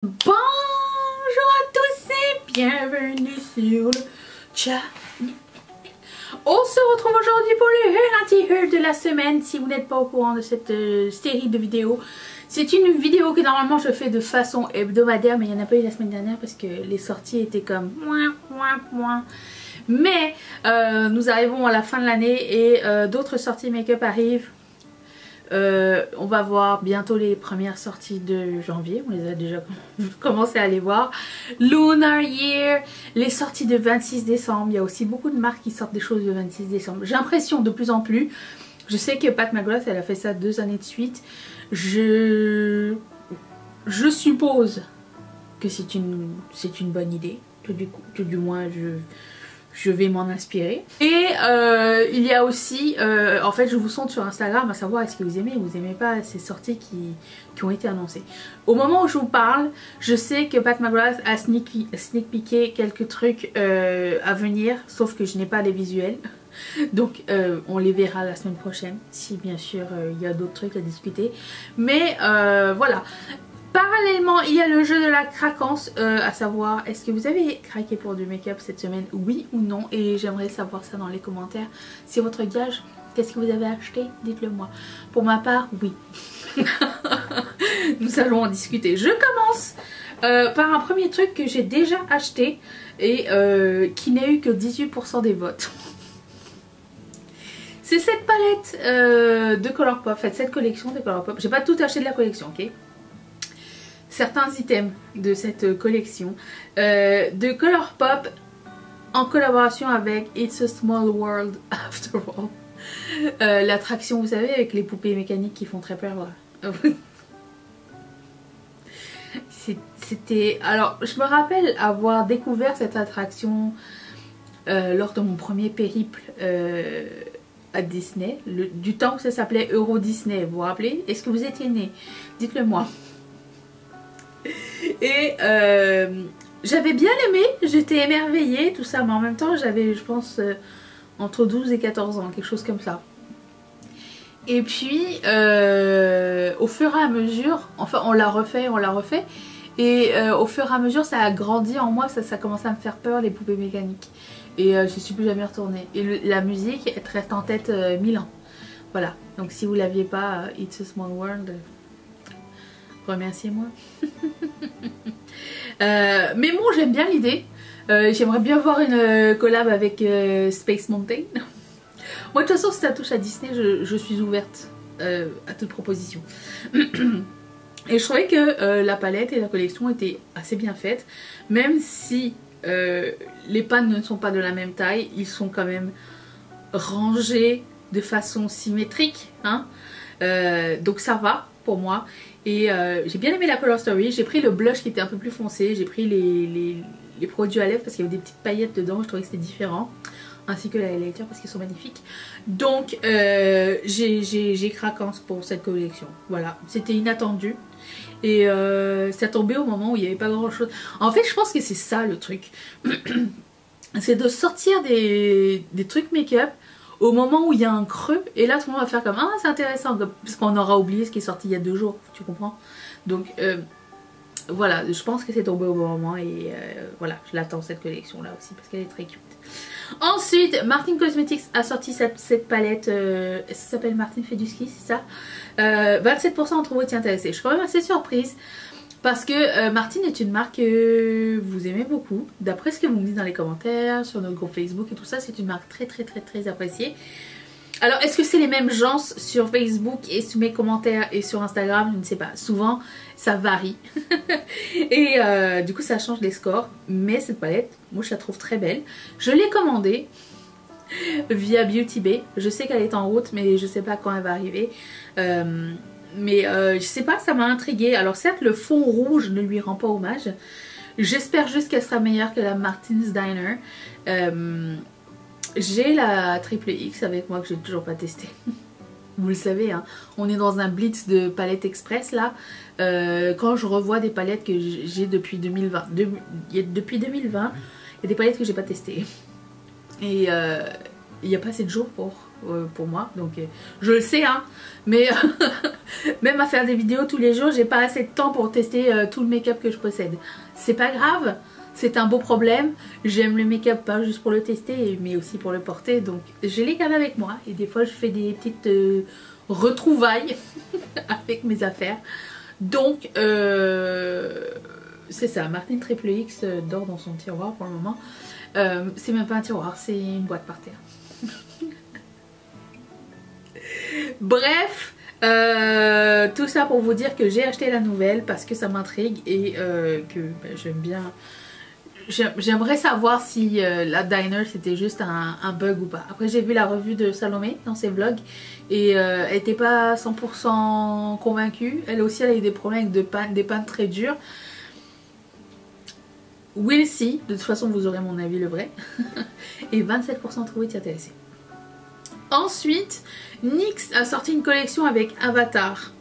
Bonjour à tous et bienvenue sur le chat. On se retrouve aujourd'hui pour le haul anti-haul de la semaine. Si vous n'êtes pas au courant de cette série de vidéos, c'est une vidéo que normalement je fais de façon hebdomadaire, mais il n'y en a pas eu la semaine dernière parce que les sorties étaient comme mais nous arrivons à la fin de l'année et d'autres sorties make-up arrivent. On va voir bientôt les premières sorties de janvier, on les a déjà commencé à les voir. Lunar Year, les sorties de 26 décembre, il y a aussi beaucoup de marques qui sortent des choses le 26 décembre. J'ai l'impression de plus en plus, je sais que Pat McGrath elle a fait ça 2 années de suite, je suppose que c'est une bonne idée, tout du moins je vais m'en inspirer. Et il y a aussi, en fait je vous sonde sur Instagram à savoir est-ce que vous aimez ou vous aimez pas ces sorties qui ont été annoncées. Au moment où je vous parle, je sais que Pat McGrath a sneak peeké quelques trucs à venir, sauf que je n'ai pas les visuels. Donc on les verra la semaine prochaine, si bien sûr il y a d'autres trucs à discuter. Mais voilà. Parallèlement, il y a le jeu de la craquance, à savoir, est-ce que vous avez craqué pour du make-up cette semaine, oui ou non? Et j'aimerais savoir ça dans les commentaires. C'est votre gage, qu'est-ce que vous avez acheté? Dites-le moi. Pour ma part, oui. Nous allons en discuter. Je commence par un premier truc que j'ai déjà acheté et qui n'a eu que 18% des votes. C'est cette palette de Colourpop, en fait cette collection de Colourpop. J'ai pas tout acheté de la collection, ok? Certains items de cette collection de Colourpop en collaboration avec It's a Small World After All. L'attraction, vous savez, avec les poupées mécaniques qui font très peur là. C'était... Alors, je me rappelle avoir découvert cette attraction lors de mon premier périple à Disney, du temps où ça s'appelait Euro Disney, vous vous rappelez? Est-ce que vous étiez né? Dites-le moi. Et j'avais bien aimé, j'étais émerveillée, tout ça, mais en même temps j'avais, je pense, entre 12 et 14 ans, quelque chose comme ça. Et puis, au fur et à mesure, enfin on l'a refait, et au fur et à mesure ça a grandi en moi, ça commençait à me faire peur, les poupées mécaniques. Et je suis plus jamais retournée. Et la musique, elle reste en tête 1000 ans. Voilà, donc si vous l'aviez pas, It's a Small World... remerciez-moi. Mais bon, j'aime bien l'idée. J'aimerais bien voir une collab avec Space Mountain. Moi de toute façon si ça touche à Disney, je suis ouverte à toute proposition. Et je trouvais que la palette et la collection étaient assez bien faites. Même si les pannes ne sont pas de la même taille, ils sont quand même rangés de façon symétrique, hein. Donc ça va pour moi. Et j'ai bien aimé la Color Story. J'ai pris le blush qui était un peu plus foncé. J'ai pris les produits à lèvres parce qu'il y avait des petites paillettes dedans. Je trouvais que c'était différent. Ainsi que la highlighter parce qu'ils sont magnifiques. Donc j'ai craquance pour cette collection. Voilà, c'était inattendu. Et ça tombait au moment où il n'y avait pas grand chose. En fait je pense que c'est ça le truc. C'est de sortir des trucs make-up au moment où il y a un creux, et là tout le monde va faire comme ah c'est intéressant, parce qu'on aura oublié ce qui est sorti il y a 2 jours, tu comprends? Donc voilà, je pense que c'est tombé au bon moment et voilà, je l'attends cette collection là aussi parce qu'elle est très cute. Ensuite, Martin Cosmetics a sorti cette palette, ça s'appelle Martin Feduski, c'est ça? 27% d'entre vous étaient intéressés. Je suis quand même assez surprise. Parce que Martin est une marque que vous aimez beaucoup. D'après ce que vous me dites dans les commentaires, sur notre groupe Facebook et tout ça, c'est une marque très appréciée. Alors est-ce que c'est les mêmes gens sur Facebook et sur mes commentaires et sur Instagram? Je ne sais pas. Souvent ça varie. Et du coup ça change les scores. Mais cette palette, moi je la trouve très belle. Je l'ai commandée via Beauty Bay. Je sais qu'elle est en route mais je ne sais pas quand elle va arriver. Mais je sais pas, ça m'a intriguée. Alors certes le fond rouge ne lui rend pas hommage. J'espère juste qu'elle sera meilleure que la Martin's Diner. J'ai la Triple X avec moi que j'ai toujours pas testé. Vous le savez hein, on est dans un blitz de palettes express là. Quand je revois des palettes que j'ai depuis 2020, depuis 2020, il y a des palettes que j'ai pas testées. Et il n'y a pas assez de jours pour moi, donc je le sais, hein, mais même à faire des vidéos tous les jours, j'ai pas assez de temps pour tester tout le make-up que je possède. C'est pas grave, c'est un beau problème. J'aime le make-up pas juste pour le tester, mais aussi pour le porter, donc je les garde avec moi. Et des fois, je fais des petites retrouvailles avec mes affaires. Donc, c'est ça, Martine Triple X dort dans son tiroir pour le moment. C'est même pas un tiroir, c'est une boîte par terre. Bref, tout ça pour vous dire que j'ai acheté la nouvelle parce que ça m'intrigue et que j'aime bien. J'aimerais savoir si la diner c'était juste un bug ou pas. Après j'ai vu la revue de Salomé dans ses vlogs et elle n'était pas 100% convaincue. Elle aussi elle a eu des problèmes avec des pannes très dures. We'll see. De toute façon vous aurez mon avis le vrai. Et 27% trouvé t'y intéresser. Ensuite, NYX a sorti une collection avec Avatar.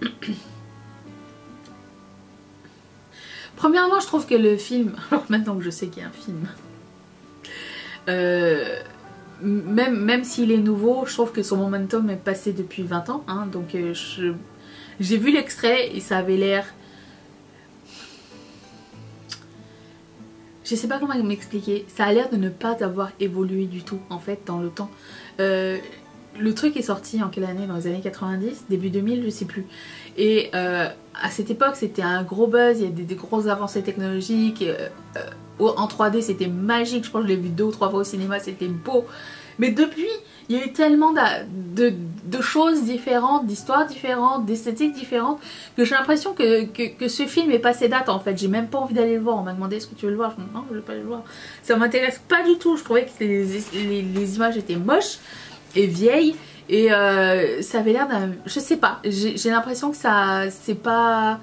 Premièrement, je trouve que le film, alors maintenant que je sais qu'il y a un film, même s'il est nouveau, je trouve que son momentum est passé depuis 20 ans. Hein, donc j'ai vu l'extrait et ça avait l'air... Je sais pas comment m'expliquer. Ça a l'air de ne pas avoir évolué du tout en fait dans le temps. Le truc est sorti en quelle année? Dans les années 90, début 2000, je sais plus. Et à cette époque, c'était un gros buzz, il y a des grosses avancées technologiques. En 3D, c'était magique. Je pense que je l'ai vu 2 ou 3 fois au cinéma, c'était beau. Mais depuis, il y a eu tellement de choses différentes, d'histoires différentes, d'esthétiques différentes, que j'ai l'impression que ce film est passé date en fait. J'ai même pas envie d'aller le voir. On m'a demandé est-ce que tu veux le voir. Je me dis non, je veux pas le voir. Ça m'intéresse pas du tout. Je trouvais que les images étaient moches et vieilles. Et ça avait l'air d'un... Je sais pas. J'ai l'impression que ça... c'est pas...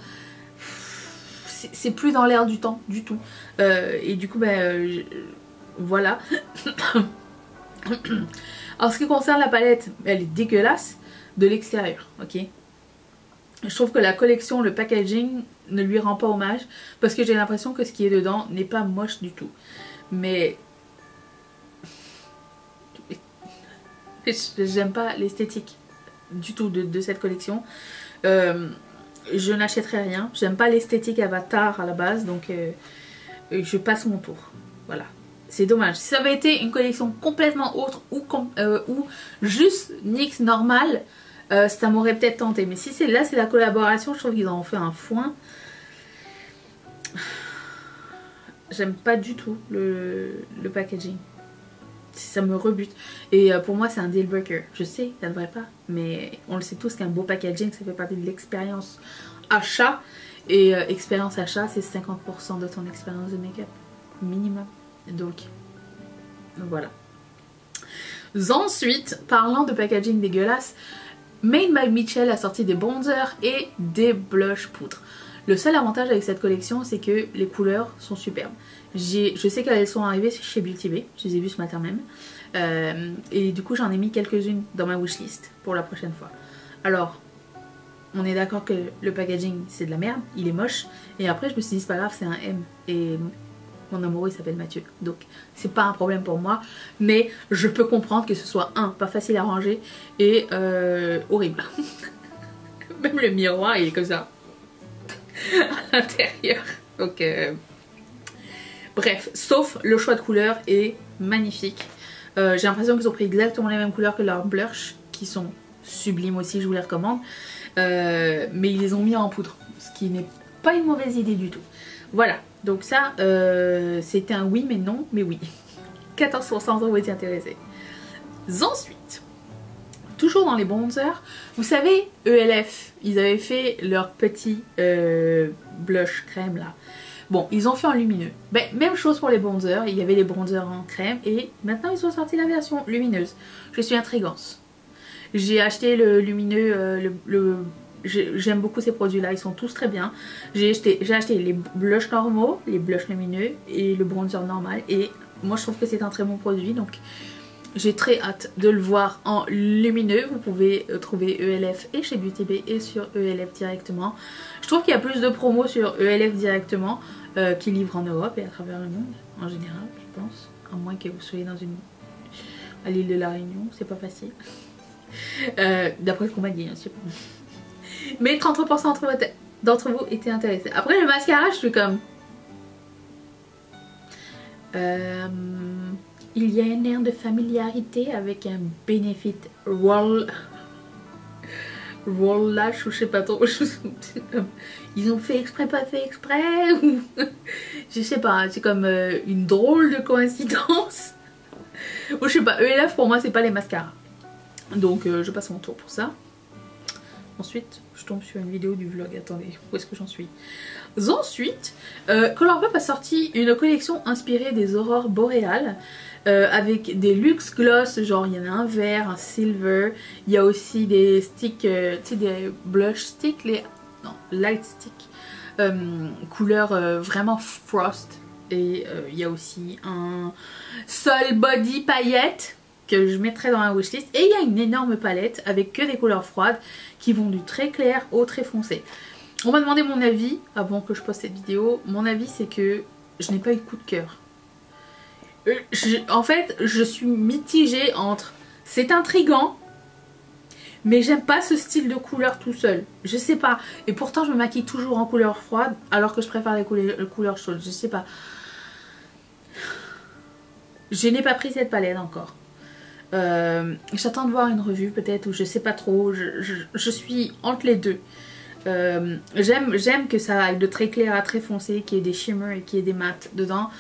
C'est plus dans l'air du temps du tout. Et du coup, voilà. En ce qui concerne la palette, elle est dégueulasse de l'extérieur, ok. Je trouve que la collection, le packaging ne lui rend pas hommage parce que j'ai l'impression que ce qui est dedans n'est pas moche du tout. Mais j'aime pas l'esthétique du tout de cette collection. Je n'achèterai rien. J'aime pas l'esthétique Avatar à la base, donc je passe mon tour. Voilà. C'est dommage. Si ça avait été une collection complètement autre ou juste NYX normal, ça m'aurait peut-être tenté. Mais si c'est là, c'est la collaboration, je trouve qu'ils en ont fait un foin. J'aime pas du tout le packaging. Ça me rebute. Et pour moi, c'est un deal breaker. Je sais, ça ne devrait pas. Mais on le sait tous qu'un beau packaging, ça fait partie de l'expérience achat. Et expérience achat, c'est 50% de ton expérience de make-up. Minimum. Donc, voilà. Ensuite, parlant de packaging dégueulasse, Made by Mitchell a sorti des bronzers et des blush poudres. Le seul avantage avec cette collection, c'est que les couleurs sont superbes. Je sais qu'elles sont arrivées chez Beauty Bay, je les ai vues ce matin même. Et du coup, j'en ai mis quelques-unes dans ma wishlist pour la prochaine fois. Alors, on est d'accord que le packaging, c'est de la merde, il est moche. Et après, je me suis dit, c'est pas grave, c'est un M. Et mon amoureux, il s'appelle Mathieu. Donc, c'est pas un problème pour moi. Mais je peux comprendre que ce soit, pas facile à ranger et horrible. Même le miroir, il est comme ça. À l'intérieur. Donc, bref, sauf le choix de couleurs est magnifique. J'ai l'impression qu'ils ont pris exactement les mêmes couleurs que leurs blush, qui sont sublimes aussi, je vous les recommande. Mais ils les ont mis en poudre, ce qui n'est pas une mauvaise idée du tout. Voilà, donc ça, c'était un oui mais non, mais oui. 14% vous êtes intéressés. Ensuite, toujours dans les bronzers, vous savez, ELF, ils avaient fait leur petit blush crème là. Bon, ils ont fait en lumineux. Ben, même chose pour les bronzers, il y avait les bronzers en crème et maintenant ils ont sorti la version lumineuse. Je suis intrigante. J'ai acheté le lumineux, j'aime beaucoup ces produits là, ils sont tous très bien. J'ai acheté les blushs normaux, les blushs lumineux et le bronzer normal et moi je trouve que c'est un très bon produit donc j'ai très hâte de le voir en lumineux. Vous pouvez trouver ELF et chez Beauty Bay et sur ELF directement. Je trouve qu'il y a plus de promos sur ELF directement qui livrent en Europe et à travers le monde en général, je pense. À moins que vous soyez dans une... à l'île de la Réunion, c'est pas facile. D'après ce qu'on m'a dit, hein, je sais pas. Mais 33% d'entre vous étaient intéressés. Après le mascara, je suis comme... il y a un air de familiarité avec un Benefit Roll Lash ou je sais pas trop. Ils ont fait exprès, pas fait exprès ou... Je sais pas, c'est comme une drôle de coïncidence. Ou je sais pas, ELF pour moi c'est pas les mascaras. Donc je passe mon tour pour ça. Ensuite, je tombe sur une vidéo du vlog. Attendez, où est-ce que j'en suis? Ensuite, Colourpop a sorti une collection inspirée des aurores boréales avec des luxe gloss, genre il y en a un vert, un silver. Il y a aussi des sticks, tu sais, des blush sticks, non, light sticks, couleur vraiment frost. Et il y a aussi un Sol Body paillette que je mettrai dans la wishlist. Et il y a une énorme palette avec que des couleurs froides qui vont du très clair au très foncé. On m'a demandé mon avis avant que je poste cette vidéo. Mon avis c'est que je n'ai pas eu de coup de cœur. En fait je suis mitigée entre c'est intriguant mais j'aime pas ce style de couleur tout seul. Je sais pas. Et pourtant je me maquille toujours en couleur froide alors que je préfère les couleurs chaudes. Je sais pas. Je n'ai pas pris cette palette encore. J'attends de voir une revue peut-être ou je sais pas trop. Je suis entre les deux. J'aime que ça aille de très clair à très foncé, qu'il y ait des shimmers et qu'il y ait des mats dedans.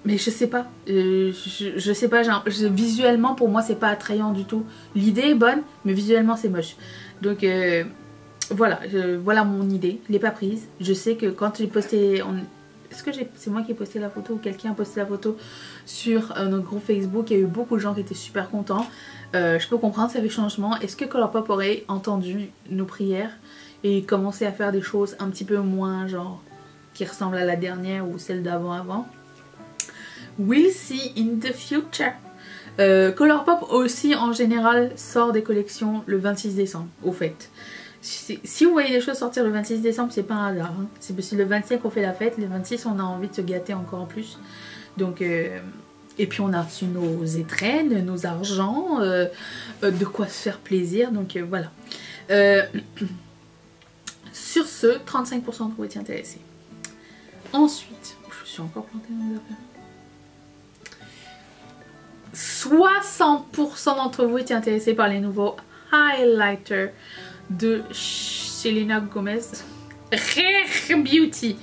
Mais je sais pas. Je sais pas. Visuellement pour moi c'est pas attrayant du tout. L'idée est bonne mais visuellement c'est moche. Donc voilà. Voilà mon idée. Je l'ai pas prise. Je sais que quand j'ai posté... Est-ce que c'est moi qui ai posté la photo ou quelqu'un a posté la photo sur notre groupe Facebook? Il y a eu beaucoup de gens qui étaient super contents. Je peux comprendre, ça fait changement. Est-ce que Colourpop aurait entendu nos prières et commencé à faire des choses un petit peu moins genre qui ressemblent à la dernière ou celle d'avant? We'll see in the future. Colourpop aussi en général sort des collections le 26 décembre au fait. Si vous voyez des choses sortir le 26 décembre, c'est pas un hasard. Hein. C'est parce que le 25 on fait la fête, le 26 on a envie de se gâter encore en plus. Donc, et puis on a reçu nos étrennes, nos argents, de quoi se faire plaisir. Donc voilà. Sur ce, 35% de vous étiez intéressés. Ensuite, je suis encore plantée dans mes affaires. 60% d'entre vous étaient intéressés par les nouveaux highlighters de Selena Gomez Rare Beauty.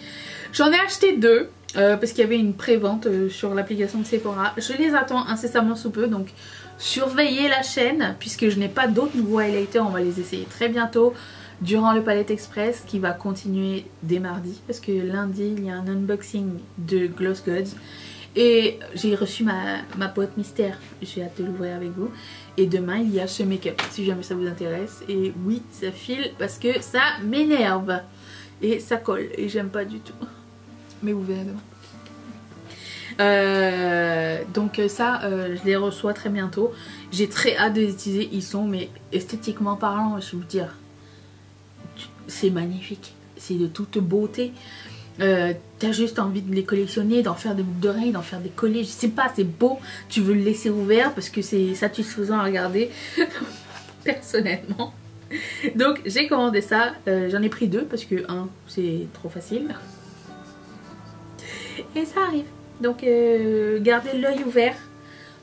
J'en ai acheté deux parce qu'il y avait une pré-vente sur l'application de Sephora. Je les attends incessamment sous peu, donc surveillez la chaîne puisque je n'ai pas d'autres nouveaux highlighters. On va les essayer très bientôt durant le Palette Express qui va continuer dès mardi parce que lundi il y a un unboxing de Gloss Gods. Et j'ai reçu ma boîte mystère, j'ai hâte de l'ouvrir avec vous. Et demain il y a ce make-up, si jamais ça vous intéresse. Et oui, ça file parce que ça m'énerve. Et ça colle, et j'aime pas du tout. Mais vous verrez demain. Donc ça, je les reçois très bientôt. J'ai très hâte de les utiliser, ils sont, mais esthétiquement parlant, je vais vous dire, c'est magnifique. C'est de toute beauté. T'as juste envie de les collectionner, d'en faire des boucles d'oreilles, d'en faire des collets, je sais pas, c'est beau, tu veux le laisser ouvert parce que c'est satisfaisant à regarder personnellement. Donc j'ai commandé ça, j'en ai pris deux parce que un c'est trop facile et ça arrive. Donc gardez l'œil ouvert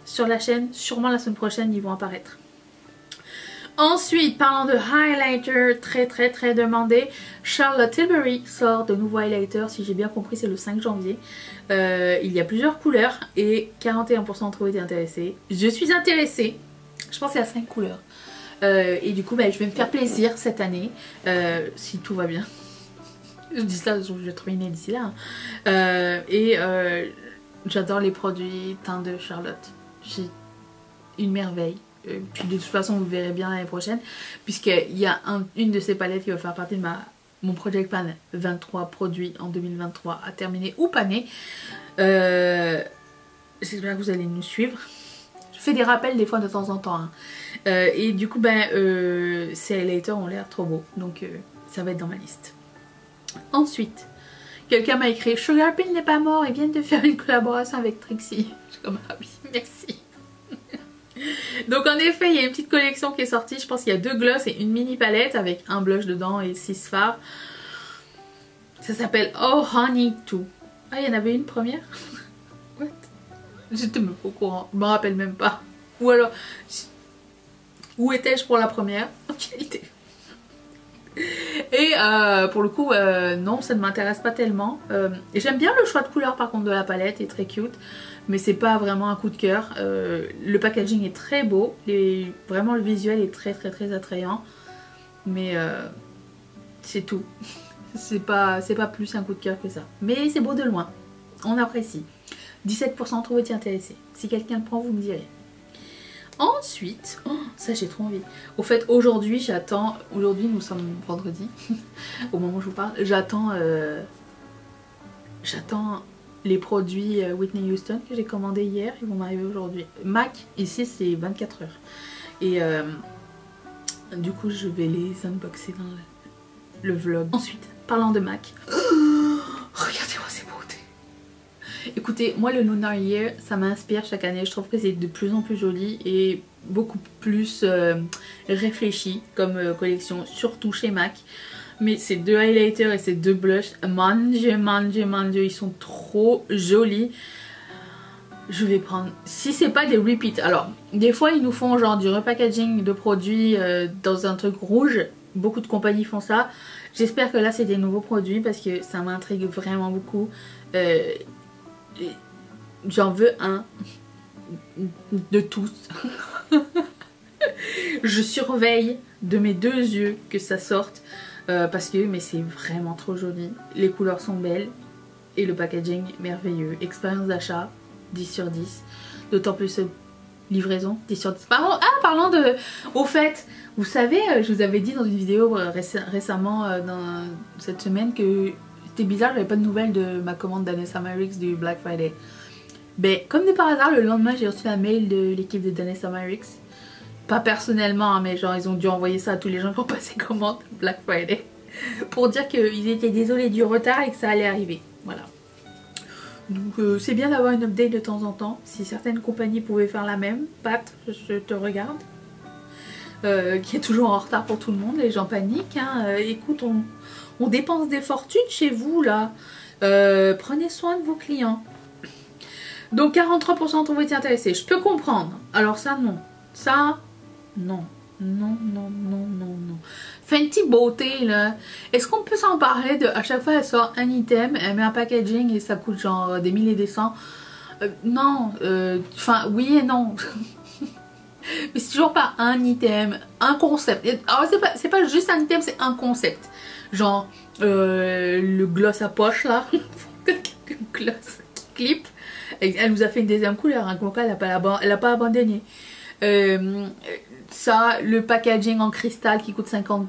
sur la chaîne, sûrement la semaine prochaine ils vont apparaître. Ensuite, parlant de highlighter très demandé, Charlotte Tilbury sort de nouveaux highlighters, si j'ai bien compris c'est le 5 janvier. Il y a plusieurs couleurs et 41% d'entre vous étaient intéressés. Je suis intéressée, je pense qu'il y a 5 couleurs. Et du coup je vais me faire plaisir cette année, si tout va bien. Je dis ça, je vais terminer d'ici là. J'adore les produits teints de Charlotte, c'est une merveille. Puis de toute façon vous verrez bien l'année prochaine puisqu'il y a une de ces palettes qui va faire partie de mon Project Pan 23 produits en 2023 à terminer ou pané. J'espère que vous allez nous suivre. Je fais des rappels des fois de temps en temps hein. Et du coup ces highlighters ont l'air trop beaux donc ça va être dans ma liste. Ensuite quelqu'un m'a écrit Sugar Pill n'est pas mort, ils viennent de faire une collaboration avec Trixie. Je suis comme ah oui Merci. Donc en effet, il y a une petite collection qui est sortie. Je pense qu'il y a 2 gloss et une mini palette avec un blush dedans et 6 fards. Ça s'appelle Oh Honey 2. Ah, il y en avait une première. What? J'étais même pas au courant. Je me rappelle même pas. Ou alors, où étais-je pour la première? Quelle idée. Et pour le coup, non, ça ne m'intéresse pas tellement. J'aime bien le choix de couleur par contre de la palette, il est très cute. Mais c'est pas vraiment un coup de cœur. Le packaging est très beau. Vraiment le visuel est très attrayant. Mais c'est tout. C'est pas plus un coup de cœur que ça. Mais c'est beau de loin. On apprécie. 17% trouvez-vous intéressé. Si quelqu'un le prend, vous me direz. Ensuite, oh, ça j'ai trop envie. Au fait, aujourd'hui j'attends. Aujourd'hui nous sommes vendredi. Au moment où je vous parle, j'attends les produits Whitney Houston que j'ai commandés hier. Ils vont m'arriver aujourd'hui. MAC, ici c'est 24 heures. Et du coup je vais les unboxer dans le vlog. Ensuite, parlant de MAC. Regardez-moi ces beautés. Écoutez, moi le Lunar Year, ça m'inspire chaque année. Je trouve que c'est de plus en plus joli et beaucoup plus réfléchi comme collection, surtout chez MAC. Mais ces 2 highlighters et ces 2 blushs, mon dieu, ils sont trop jolis. Je vais prendre, si c'est pas des repeats, alors des fois ils nous font genre du repackaging de produits dans un truc rouge. Beaucoup de compagnies font ça. J'espère que là c'est des nouveaux produits parce que ça m'intrigue vraiment beaucoup. J'en veux un de tous. Je surveille de mes 2 yeux que ça sorte parce que mais c'est vraiment trop joli. Les couleurs sont belles et le packaging merveilleux. Expérience d'achat 10 sur 10. D'autant plus livraison 10 sur 10. Parlant de... Au fait, vous savez, je vous avais dit dans une vidéo récemment dans cette semaine que c'était bizarre, j'avais pas de nouvelles de ma commande d'Anessa Myricks du Black Friday. Ben, comme de par hasard, le lendemain, j'ai reçu un mail de l'équipe de Danessa Myricks. Pas personnellement, hein, mais genre, ils ont dû envoyer ça à tous les gens qui ont passé commande Black Friday. Pour dire qu'ils étaient désolés du retard et que ça allait arriver. Voilà. Donc, c'est bien d'avoir une update de temps en temps. Si certaines compagnies pouvaient faire la même, Pat, je te regarde. Qui est toujours en retard pour tout le monde, les gens paniquent. Hein. Écoute, on dépense des fortunes chez vous là. Prenez soin de vos clients. Donc 43% ont été intéressés. Je peux comprendre. Alors ça non. Ça non. Non. Fenty Beauté là. Est-ce qu'on peut s'en parler de à chaque fois elle sort un item, elle met un packaging et ça coûte genre des milliers et des cents. Non. Enfin oui et non. Mais c'est toujours pas un item, un concept. Alors c'est pas juste un item, c'est un concept. Genre le gloss à poche là. Le gloss clip. Elle nous a fait une deuxième couleur, hein, donc elle a pas abandonné. Ça, le packaging en cristal qui coûte 500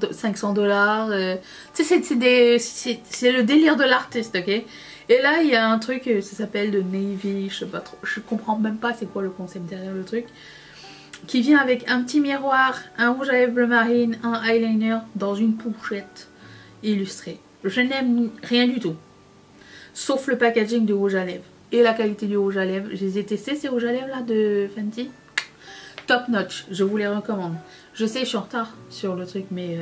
$. Tu sais, c'est le délire de l'artiste, ok? Et là, il y a un truc, ça s'appelle de Navy, je sais pas trop, je comprends même pas c'est quoi le concept derrière le truc. Qui vient avec un petit miroir, un rouge à lèvres bleu marine, un eyeliner dans une pochette illustrée. Je n'aime rien du tout. Sauf le packaging du rouge à lèvres. Et la qualité du rouge à lèvres. Je les ai testés ces rouges à lèvres là de Fenty. Top notch, je vous les recommande. Je sais, je suis en retard sur le truc, mais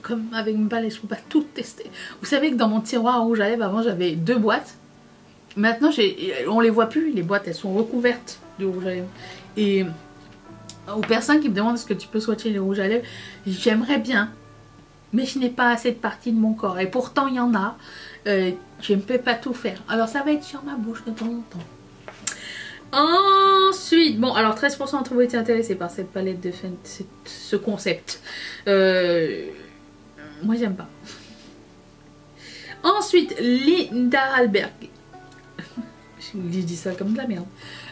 comme avec une palette, je peux pas tout tester. Vous savez que dans mon tiroir à rouge à lèvres, avant j'avais 2 boîtes. Maintenant, on les voit plus, les boîtes, elles sont recouvertes de rouge à lèvres. Et aux personnes qui me demandent est-ce que tu peux swatcher les rouges à lèvres, j'aimerais bien, mais je n'ai pas assez de partie de mon corps. Et pourtant, il y en a. Je ne peux pas tout faire. Alors, ça va être sur ma bouche de temps en temps. Ensuite, bon, alors 13% d'entre vous étaient intéressés par cette palette de Fenty, ce concept. Moi, j'aime pas. Ensuite, Linda Hallberg. Je dis ça comme de la merde.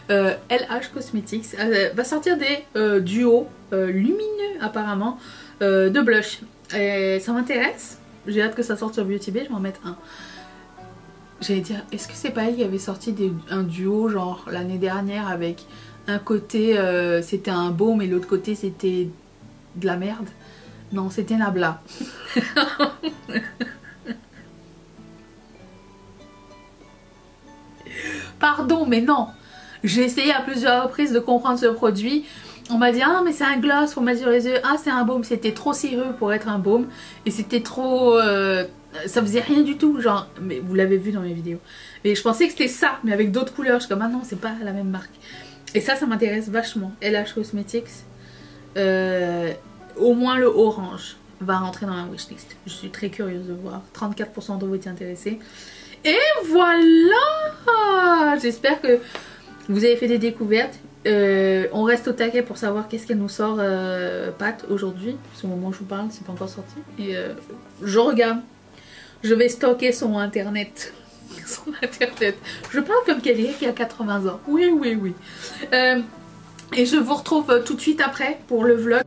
LH Cosmetics va sortir des duos lumineux apparemment de blush. Ça m'intéresse. J'ai hâte que ça sorte sur Beauty Bay. Je vais en mettre un. J'allais dire, est-ce que c'est pas elle qui avait sorti un duo genre l'année dernière avec un côté c'était un baume et l'autre côté c'était de la merde? Non, c'était Nabla. Pardon, mais non. J'ai essayé à plusieurs reprises de comprendre ce produit. On m'a dit ah mais c'est un gloss, faut mettre sur les yeux. Ah c'est un baume, c'était trop sérieux pour être un baume. Et c'était trop... ça faisait rien du tout, genre... Mais vous l'avez vu dans mes vidéos. Mais je pensais que c'était ça, mais avec d'autres couleurs. Je suis comme ah non, c'est pas la même marque. Et ça m'intéresse vachement. LH Cosmetics. Au moins le orange va rentrer dans ma wishlist. Je suis très curieuse de voir. 34% de vous êtes intéressés. Et voilà! J'espère que vous avez fait des découvertes. On reste au taquet pour savoir qu'est-ce qu'elle nous sort Pat aujourd'hui. Parce qu'au moment où je vous parle, c'est pas encore sorti. Et je regarde. Je vais stocker son internet. Son internet. Je parle comme quelqu'un qui a 80 ans. Oui, oui, oui. Et je vous retrouve tout de suite après pour le vlog.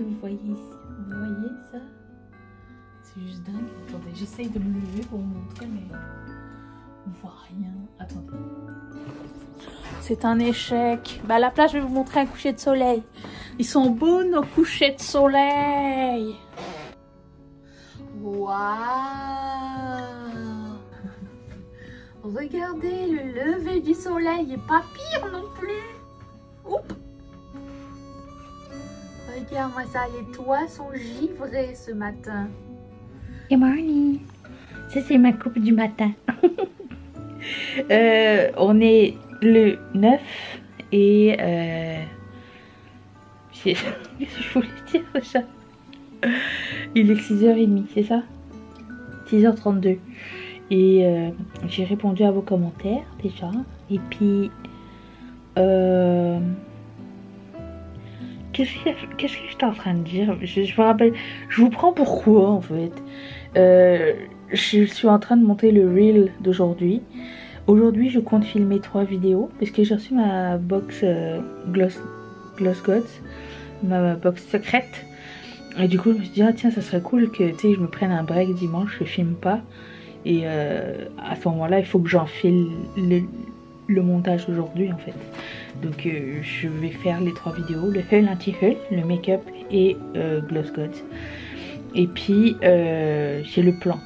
Vous voyez ici, vous voyez ça? C'est juste dingue. Attendez, j'essaye de me lever pour vous montrer, mais on voit rien. Attendez. C'est un échec. Bah à la place, je vais vous montrer un coucher de soleil. Ils sont beaux nos couchers de soleil. Waouh! Regardez, le lever du soleil est pas pire non plus. Oups! Regarde-moi ça, les toits sont givrés ce matin. Good morning. Ça c'est ma coupe du matin. On est le 9 et qu'est-ce que je voulais dire déjà? Il est 6h30, c'est ça? 6h32. Et j'ai répondu à vos commentaires déjà. Et puis qu'est-ce que j'étais en train de dire? Je me rappelle, je vous prends pour quoi en fait? Je suis en train de monter le reel d'aujourd'hui. Aujourd'hui, je compte filmer 3 vidéos parce que j'ai reçu ma box Gloss Gods, ma box secrète. Et du coup, je me suis dit, ah tiens, ça serait cool que je me prenne un break dimanche, je filme pas. Et à ce moment-là, il faut que j'enfile le montage aujourd'hui en fait. Donc je vais faire les 3 vidéos, le haul anti-haul, le make-up et Gloss Gods. Et puis j'ai le plan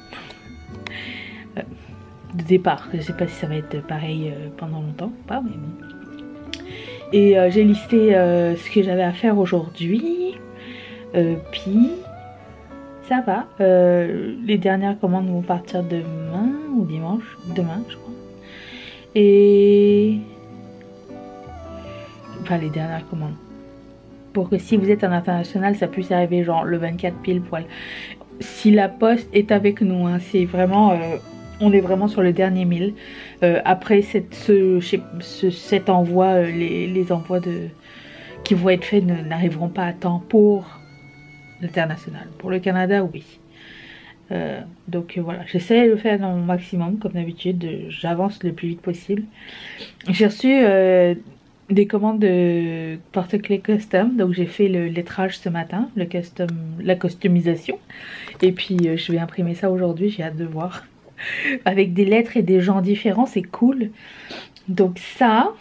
de départ. Je sais pas si ça va être pareil pendant longtemps, pas mais bon. Et j'ai listé ce que j'avais à faire aujourd'hui. Puis ça va. Les dernières commandes vont partir demain ou dimanche. Demain je crois. Et enfin les dernières commandes. Pour que si vous êtes en international, ça puisse arriver genre le 24 pile poil. Si la poste est avec nous, hein, c'est vraiment... on est vraiment sur le dernier 1000. Après cet envoi, les envois qui vont être faits n'arriveront pas à temps pour l'international. Pour le Canada, oui. Donc voilà, j'essaie de le faire dans mon maximum, comme d'habitude. J'avance le plus vite possible. J'ai reçu des commandes de porte-clés custom, donc j'ai fait le lettrage ce matin, la customisation. Et puis je vais imprimer ça aujourd'hui, j'ai hâte de voir. Avec des lettres et des gens différents, c'est cool. Donc ça.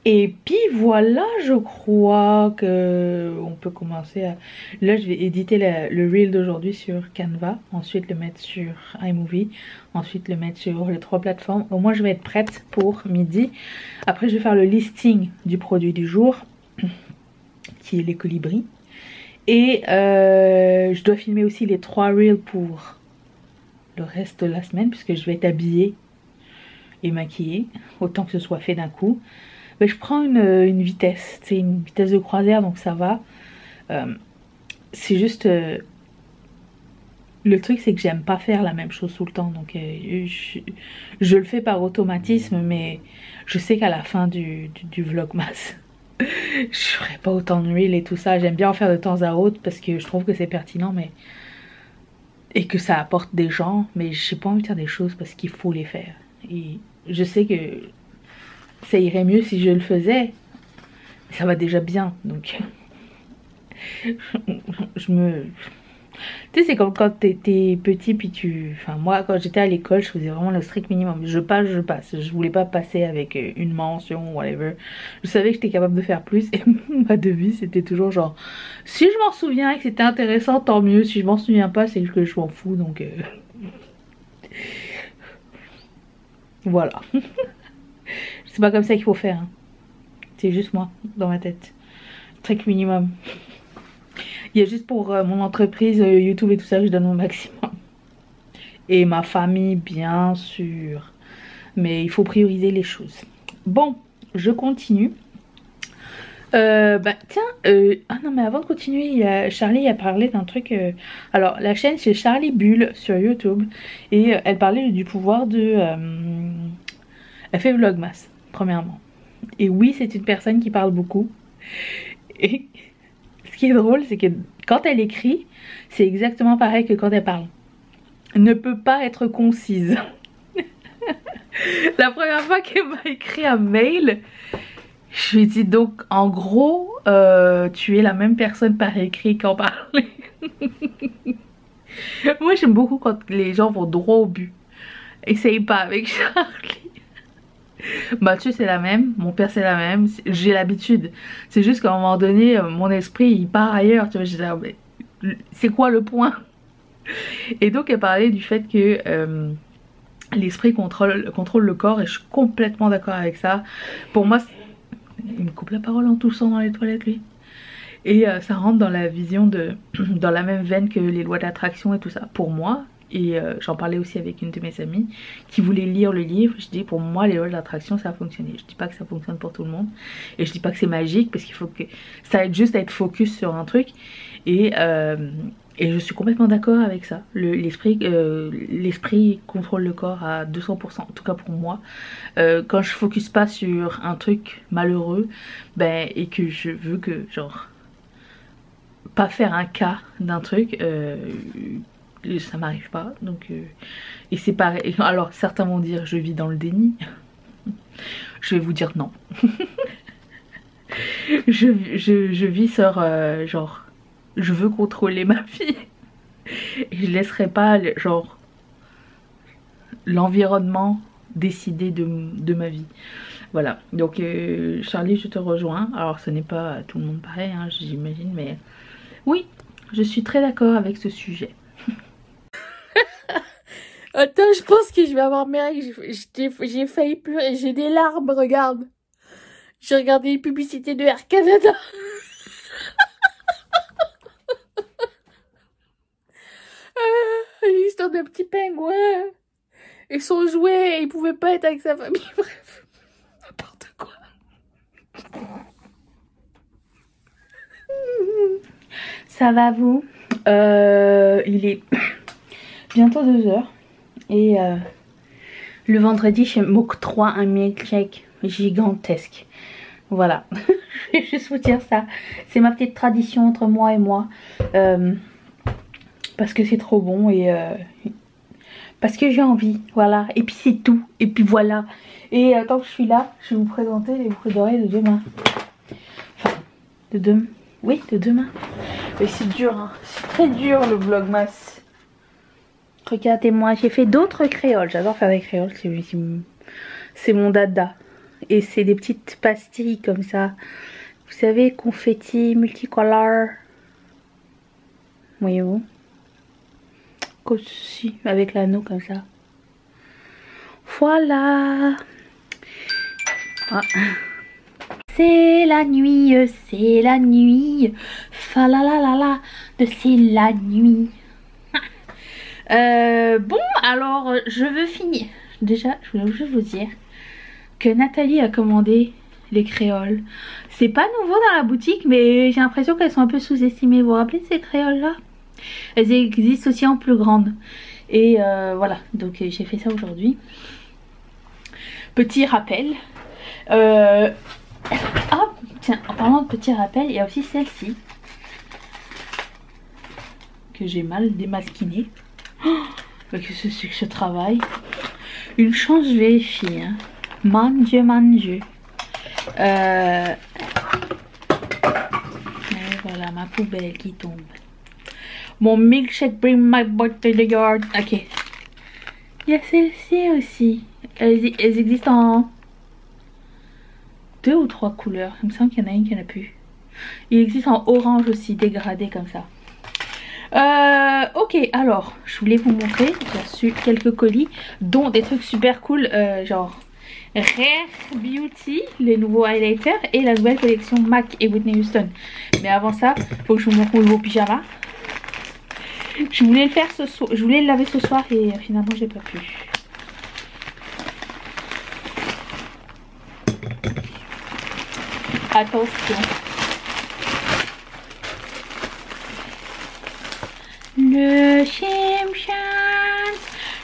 Et puis voilà, je crois que on peut commencer à... Là, je vais éditer le reel d'aujourd'hui sur Canva, ensuite le mettre sur iMovie, ensuite le mettre sur les 3 plateformes. Au moins, je vais être prête pour midi. Après, je vais faire le listing du produit du jour, qui est les colibris. Et je dois filmer aussi les 3 reels pour le reste de la semaine, puisque je vais être habillée et maquillée, autant que ce soit fait d'un coup. Mais je prends une vitesse, c'est une vitesse de croisière, donc ça va. C'est juste Le truc, c'est que j'aime pas faire la même chose tout le temps. Donc, je le fais par automatisme, mais je sais qu'à la fin du vlogmas, je ferai pas autant de reels et tout ça. J'aime bien en faire de temps à autre parce que je trouve que c'est pertinent, mais et que ça apporte des gens. Mais j'ai pas envie de faire des choses parce qu'il faut les faire. Et je sais que ça irait mieux si je le faisais. Mais ça va déjà bien, donc je me... Tu sais, c'est comme quand t'es petit, puis tu... Enfin, moi, quand j'étais à l'école, je faisais vraiment le strict minimum. Je passe, je passe. Je voulais pas passer avec une mention, whatever. Je savais que j'étais capable de faire plus. Et ma devise, c'était toujours genre... Si je m'en souviens et que c'était intéressant, tant mieux. Si je m'en souviens pas, c'est que je m'en fous, donc... Voilà. C'est pas comme ça qu'il faut faire. Hein. C'est juste moi, dans ma tête. Strict minimum. Il y a juste pour mon entreprise YouTube et tout ça, je donne mon maximum. Et ma famille, bien sûr. Mais il faut prioriser les choses. Bon, je continue. Ah non, mais avant de continuer, Charlie a parlé d'un truc. Alors, la chaîne, c'est Charlie Bull sur YouTube. Et elle parlait du pouvoir de... elle fait Vlogmas, premièrement. Et oui, c'est une personne qui parle beaucoup. Et... ce qui est drôle, c'est que quand elle écrit, c'est exactement pareil que quand elle parle. Elle ne peut pas être concise. La première fois qu'elle m'a écrit un mail, je lui ai dit donc en gros, tu es la même personne par écrit qu'en parler. Moi j'aime beaucoup quand les gens vont droit au but. Essaye pas avec Charlie. Mathieu c'est la même, mon père c'est la même, j'ai l'habitude. C'est juste qu'à un moment donné, mon esprit il part ailleurs, tu vois, je dis, mais c'est quoi le point? Et donc elle parlait du fait que l'esprit contrôle le corps et je suis complètement d'accord avec ça. Pour moi, il me coupe la parole en toussant dans les toilettes lui. Et ça rentre dans la vision de, dans la même veine que les lois d'attraction et tout ça. Pour moi, et j'en parlais aussi avec une de mes amies qui voulait lire le livre. Je dis pour moi les lois de l'attraction ça a fonctionné. Je dis pas que ça fonctionne pour tout le monde et je dis pas que c'est magique parce qu'il faut que ça aide juste à être focus sur un truc et je suis complètement d'accord avec ça. L'esprit contrôle le corps à 200%, en tout cas pour moi. Quand je focus pas sur un truc malheureux, ben, et que je veux que genre pas faire un cas d'un truc, ça m'arrive pas, donc et c'est pareil. Alors certains vont dire je vis dans le déni. Je vais vous dire non. je vis sur genre je veux contrôler ma vie et je laisserai pas genre l'environnement décider de ma vie. Voilà, donc Charlie je te rejoins. Alors ce n'est pas tout le monde pareil hein, j'imagine, mais oui je suis très d'accord avec ce sujet. Attends, je pense que je vais avoir mes règles. J'ai failli pleurer. J'ai des larmes, regarde. J'ai regardé les publicités de Air Canada. L'histoire d'un petit pingouin. Et son jouet, et il pouvait pas être avec sa famille. Bref, n'importe quoi. Ça va vous? Il est bientôt 2h. Et le vendredi, je m'octroie un milkshake gigantesque. Voilà. Je vais juste vous dire ça. C'est ma petite tradition entre moi et moi. Parce que c'est trop bon et parce que j'ai envie. Voilà. Et puis c'est tout. Et puis voilà. Et tant que je suis là, je vais vous présenter les bruits d'oreilles de demain. Enfin, de demain. Oui, de demain. Mais c'est dur, hein. C'est très dur le vlogmas. Regardez-moi, j'ai fait d'autres créoles. J'adore faire des créoles, c'est mon dada. Et c'est des petites pastilles comme ça. Vous savez, confetti, multicolore. Voyez-vous? Comme ceci, avec l'anneau comme ça. Voilà. Ah. C'est la nuit, c'est la nuit. Fa la la la la, de c'est la nuit. Bon, alors je veux finir. Déjà, je voulais juste vous dire que Nathalie a commandé les créoles. C'est pas nouveau dans la boutique, mais j'ai l'impression qu'elles sont un peu sous-estimées. Vous vous rappelez de ces créoles là? Elles existent aussi en plus grande. Et voilà, donc j'ai fait ça aujourd'hui. Petit rappel. Ah, tiens, en parlant de petit rappel, il y a aussi celle-ci. Que j'ai mal démasquinée. Oh, qu'est-ce que c'est que ce travail? Une chance, je vérifie. Hein. Mon Dieu, mon Dieu. Et voilà, ma poubelle qui tombe. Mon milkshake bring my boy to the yard. Ok. Il y a celle-ci aussi. Elles existent en 2 ou 3 couleurs. Il me semble qu'il y en a une qui en a plus. Il existe en orange aussi, dégradé comme ça. Ok, alors, je voulais vous montrer. J'ai reçu quelques colis, dont des trucs super cool, genre Rare Beauty, les nouveaux highlighters, et la nouvelle collection MAC et Whitney Houston. Mais avant ça, il faut que je vous montre mon nouveau pyjama. Je voulais le faire ce soir, je voulais le laver ce soir et finalement j'ai pas pu. Attention. Le Shimchan.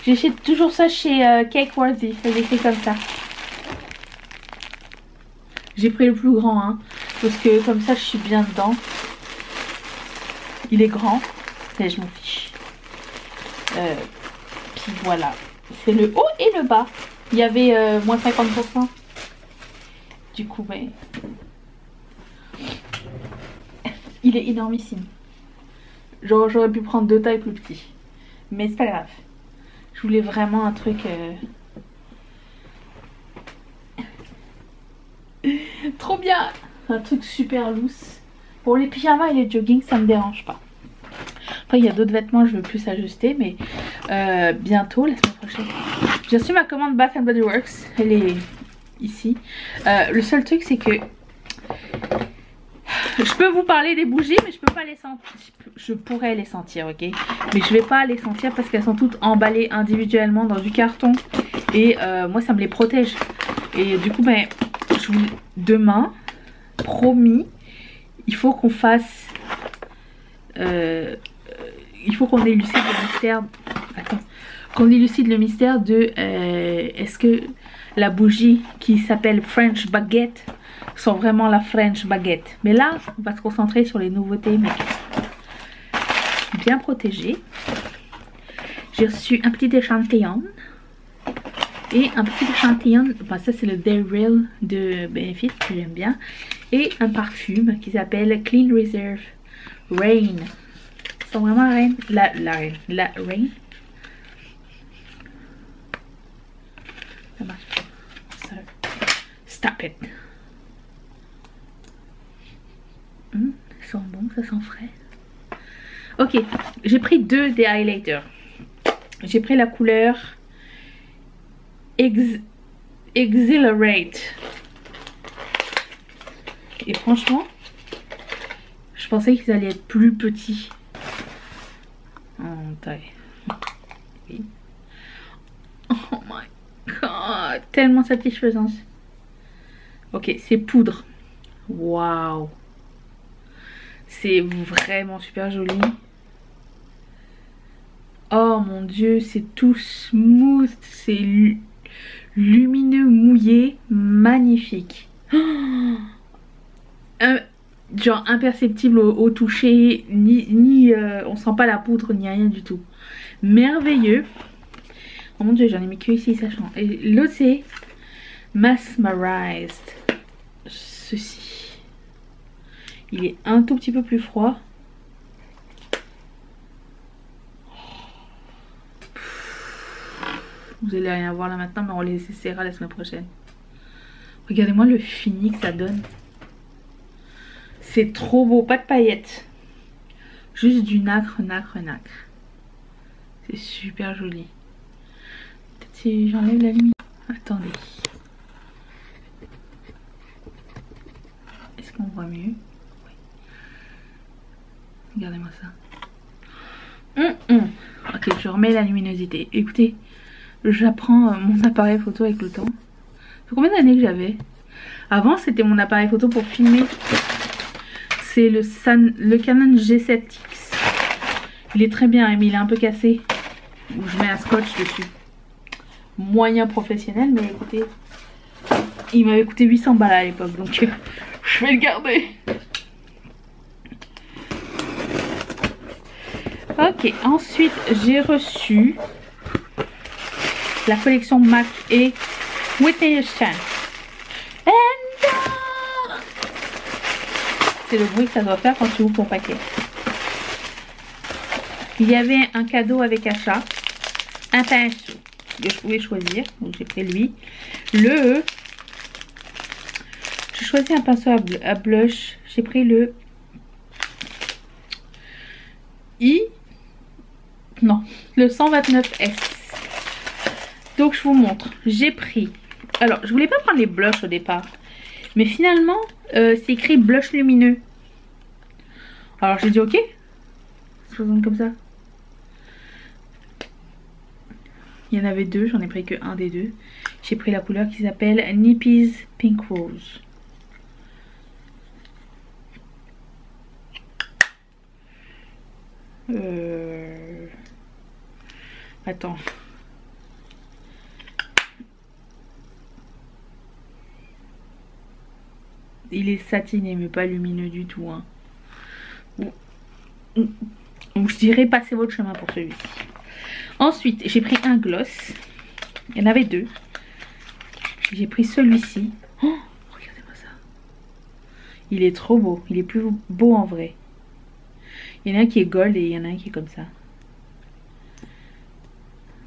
J'achète toujours ça chez Cakeworthy. Ça écrit comme ça. J'ai pris le plus grand, hein, parce que comme ça je suis bien dedans. Il est grand, mais je m'en fiche. Puis voilà. C'est le haut et le bas. Il y avait moins 50%. Du coup, ouais. Il est énormissime. J'aurais pu prendre 2 tailles plus petits. Mais c'est pas grave. Je voulais vraiment un truc... Trop bien. Un truc super loose. Pour les pyjamas et les joggings, ça me dérange pas. Après, il y a d'autres vêtements, je veux plus ajuster. Mais bientôt, la semaine prochaine. J'ai reçu ma commande Bath & Body Works. Elle est ici. Le seul truc, c'est que... Je peux vous parler des bougies, mais je peux pas les sentir. Je pourrais les sentir, ok. Mais je vais pas les sentir parce qu'elles sont toutes emballées individuellement dans du carton. Et moi, ça me les protège. Et du coup, ben, demain, promis, il faut qu'on fasse... il faut qu'on élucide le mystère... Attends. Qu'on élucide le mystère de... est-ce que la bougie qui s'appelle French Baguette sont vraiment la French Baguette. Mais là, on va se concentrer sur les nouveautés bien protégées. J'ai reçu un petit échantillon. Et un petit échantillon, enfin ça c'est le Daryl de Benefit que j'aime bien. Et un parfum qui s'appelle Clean Reserve Rain. C'est vraiment la Rain. Ça marche pas. Stop it. Ça sent bon, ça sent frais. Ok, j'ai pris 2 des highlighters. J'ai pris la couleur Exhilarate. Et franchement, je pensais qu'ils allaient être plus petits en taille. Oui. Oh my god, tellement satisfaisant. Ok, c'est poudre. Waouh. C'est vraiment super joli. Oh mon dieu, c'est tout smooth. C'est lumineux, mouillé, magnifique. Oh, genre imperceptible au toucher. On sent pas la poudre ni rien du tout. Merveilleux. Oh mon dieu, j'en ai mis que ici, sachant. Et l'autre c'est Mesmerized. Ceci. Il est un tout petit peu plus froid. Vous allez rien voir là maintenant, mais on les essaiera la semaine prochaine. Regardez-moi le fini que ça donne. C'est trop beau, pas de paillettes. Juste du nacre. C'est super joli. Peut-être si j'enlève la lumière. Attendez. Est-ce qu'on voit mieux? Regardez-moi ça. Ok, je remets la luminosité. Écoutez, j'apprends mon appareil photo avec le temps. Ça fait combien d'années que j'avais? Avant, c'était mon appareil photo pour filmer. C'est le Canon G7X. Il est très bien, mais il est un peu cassé. Je mets un scotch dessus. Moyen professionnel, mais écoutez, il m'avait coûté 800 balles à l'époque, donc je vais le garder. Ok, ensuite j'ai reçu la collection MAC et Whitney Houston. C'est le bruit que ça doit faire quand tu ouvres ton paquet. Il y avait un cadeau avec achat, un pinceau que je pouvais choisir, donc j'ai pris lui. J'ai choisi un pinceau à blush, j'ai pris le le 129S. Donc je vous montre, j'ai pris, alors je voulais pas prendre les blushs au départ, mais finalement c'est écrit blush lumineux. Alors j'ai dit ok, ça se présente comme ça. Il y en avait deux, j'en ai pris que un des deux. J'ai pris la couleur qui s'appelle Nippies Pink Rose. Attends. Il est satiné mais pas lumineux du tout. Hein. Donc je dirais passez votre chemin pour celui-ci. Ensuite j'ai pris un gloss. Il y en avait deux. J'ai pris celui-ci. Oh, regardez-moi ça. Il est trop beau. Il est plus beau en vrai. Il y en a un qui est gold et il y en a un qui est comme ça.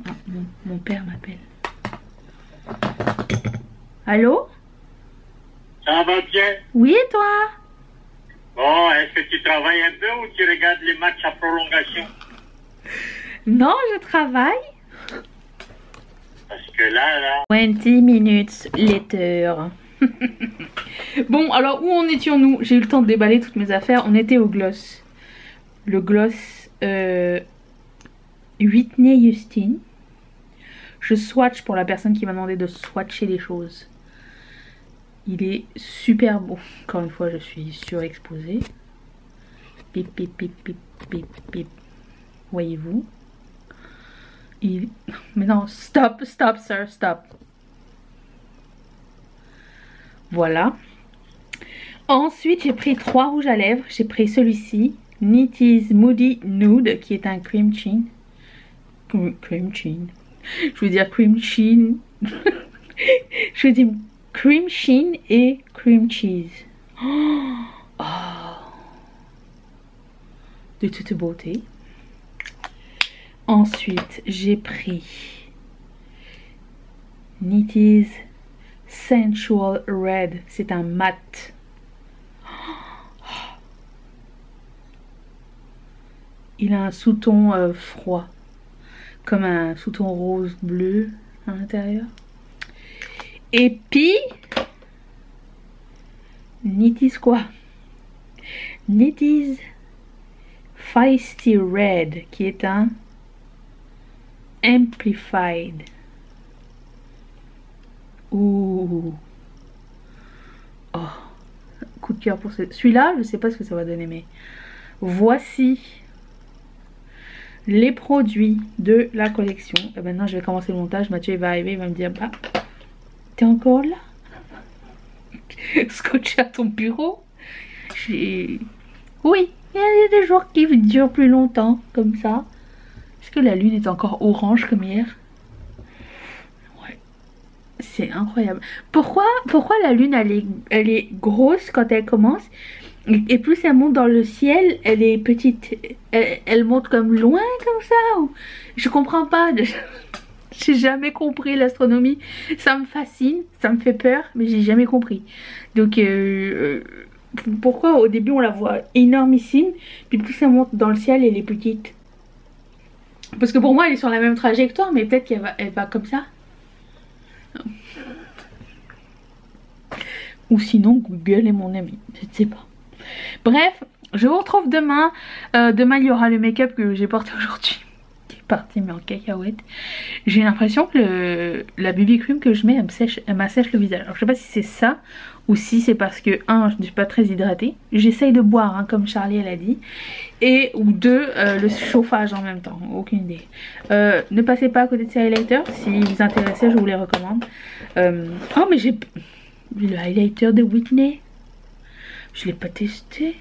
Ah, mon père m'appelle. Allô? Ça va bien? Oui, et toi? Bon, est-ce que tu travailles un peu ou tu regardes les matchs à prolongation? Non, je travaille. Parce que là... 20 minutes later. Bon, alors où en étions-nous? J'ai eu le temps de déballer toutes mes affaires. On était au gloss. Le gloss Whitney Houston. Je swatch pour la personne qui m'a demandé de swatcher les choses. Il est super beau. Encore une fois, je suis surexposée. Pip, pip, pip, pip, pip, pip. Voyez-vous? Mais non, stop, stop, sir, stop. Voilà. Ensuite, j'ai pris 3 rouges à lèvres. J'ai pris celui-ci, Nitty's Moody Nude, qui est un cream chin. Cream chin. Je veux dire cream chin. Je veux dire cream chin et cream cheese. Oh. De toute beauté. Ensuite, j'ai pris Nitty's Sensual Red. C'est un mat. Il a un sous-ton froid. Comme un sous-ton rose bleu à l'intérieur. Et puis, Nitty's quoi? Nitty's Feisty Red, qui est un Amplified. Ouh. Oh. Coup de cœur pour celui-là, je sais pas ce que ça va donner, mais voici les produits de la collection. Et maintenant, je vais commencer le montage. Mathieu il va arriver, il va me dire, bah, t'es encore là? Scotché à ton bureau? Oui, il y a des jours qui durent plus longtemps, comme ça. Est-ce que la lune est encore orange comme hier? Ouais. C'est incroyable. Pourquoi la lune, elle est grosse quand elle commence? Et plus elle monte dans le ciel, elle est petite. Elle monte comme loin, comme ça. Je comprends pas. J'ai jamais compris l'astronomie. Ça me fascine, ça me fait peur, mais j'ai jamais compris. Donc, pourquoi au début on la voit énormissime, puis plus elle monte dans le ciel, elle est petite? Parce que pour moi, elle est sur la même trajectoire, mais peut-être qu'elle va comme ça. Ou sinon, Google est mon ami. Je ne sais pas. Bref, je vous retrouve demain. Demain, il y aura le make-up que j'ai porté aujourd'hui. Qui est partie mais en cacahuète. J'ai l'impression que la BB cream que je mets elle m'assèche le visage. Alors je sais pas si c'est ça ou si c'est parce que je ne suis pas très hydratée. J'essaye de boire hein, comme Charlie elle a dit. Et ou deux, le chauffage en même temps. Aucune idée. Ne passez pas à côté de ces highlighters. Si vous intéressez je vous les recommande. Oh mais j'ai le highlighter de Whitney. Je l'ai pas testé.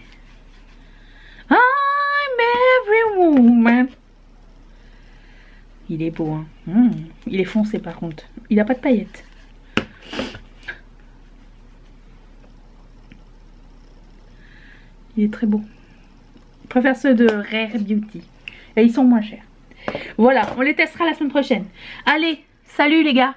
I'm every woman. Il est beau hein. Il est foncé par contre. Il a pas de paillettes. Il est très beau. Je préfère ceux de Rare Beauty. Et ils sont moins chers. Voilà, on les testera la semaine prochaine. Allez, salut les gars.